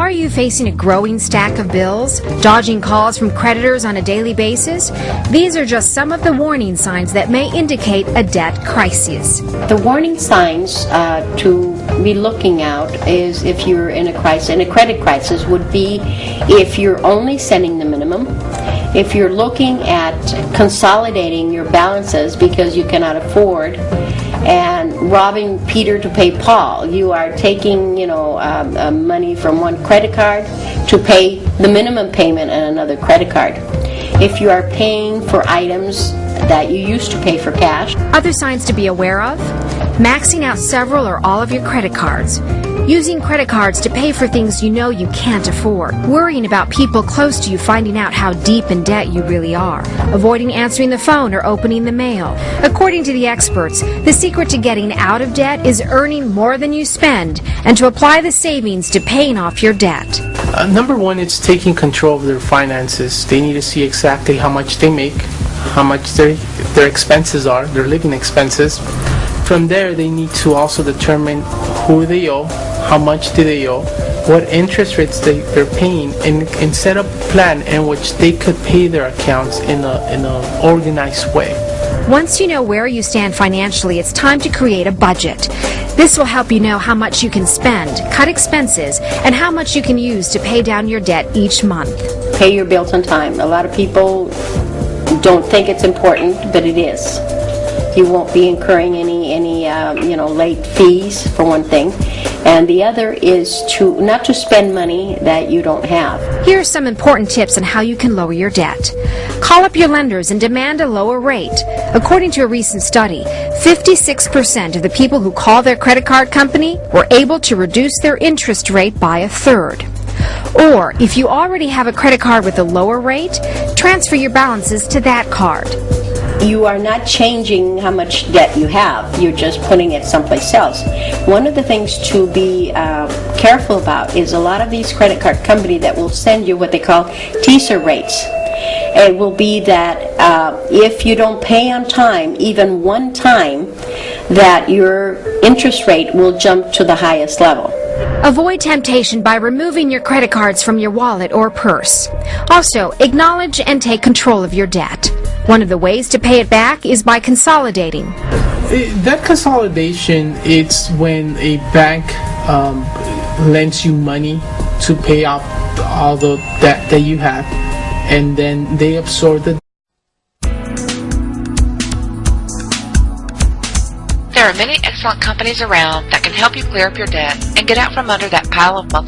Are you facing a growing stack of bills? Dodging calls from creditors on a daily basis? These are just some of the warning signs that may indicate a debt crisis. The warning signs to be looking out is if you're in a crisis, in a credit crisis, would be if you're only sending the minimum, if you're looking at consolidating your balances because you cannot afford, and robbing Peter to pay Paul. You are taking, money from one credit card to pay the minimum payment on another credit card. If you are paying for items that you used to pay for cash. Other signs to be aware of: maxing out several or all of your credit cards. Using credit cards to pay for things you know you can't afford. Worrying about people close to you finding out how deep in debt you really are. Avoiding answering the phone or opening the mail. According to the experts, the secret to getting out of debt is earning more than you spend and to apply the savings to paying off your debt. Number one, it's taking control of their finances. They need to see exactly how much they make, how much their expenses are, their living expenses. From there, they need to also determine who they owe, how much do they owe, what interest rates they're paying, and set up a plan in which they could pay their accounts in an organized way. Once you know where you stand financially, it's time to create a budget. This will help you know how much you can spend, cut expenses, and how much you can use to pay down your debt each month. Pay your bills on time. A lot of people don't think it's important, but it is. You won't be incurring any late fees, for one thing. And the other is to not to spend money that you don't have. Here are some important tips on how you can lower your debt. Call up your lenders and demand a lower rate. According to a recent study, 56% of the people who call their credit card company were able to reduce their interest rate by a third. Or, if you already have a credit card with a lower rate, transfer your balances to that card. You are not changing how much debt you have. You're just putting it someplace else. One of the things to be careful about is a lot of these credit card companies that will send you what they call teaser rates. It will be that if you don't pay on time, even one time, that your interest rate will jump to the highest level. Avoid temptation by removing your credit cards from your wallet or purse. Also, acknowledge and take control of your debt. One of the ways to pay it back is by consolidating. That consolidation, it's when a bank lends you money to pay off all the debt that you have, and then they absorb the. There are many excellent companies around that can help you clear up your debt and get out from under that pile of monthly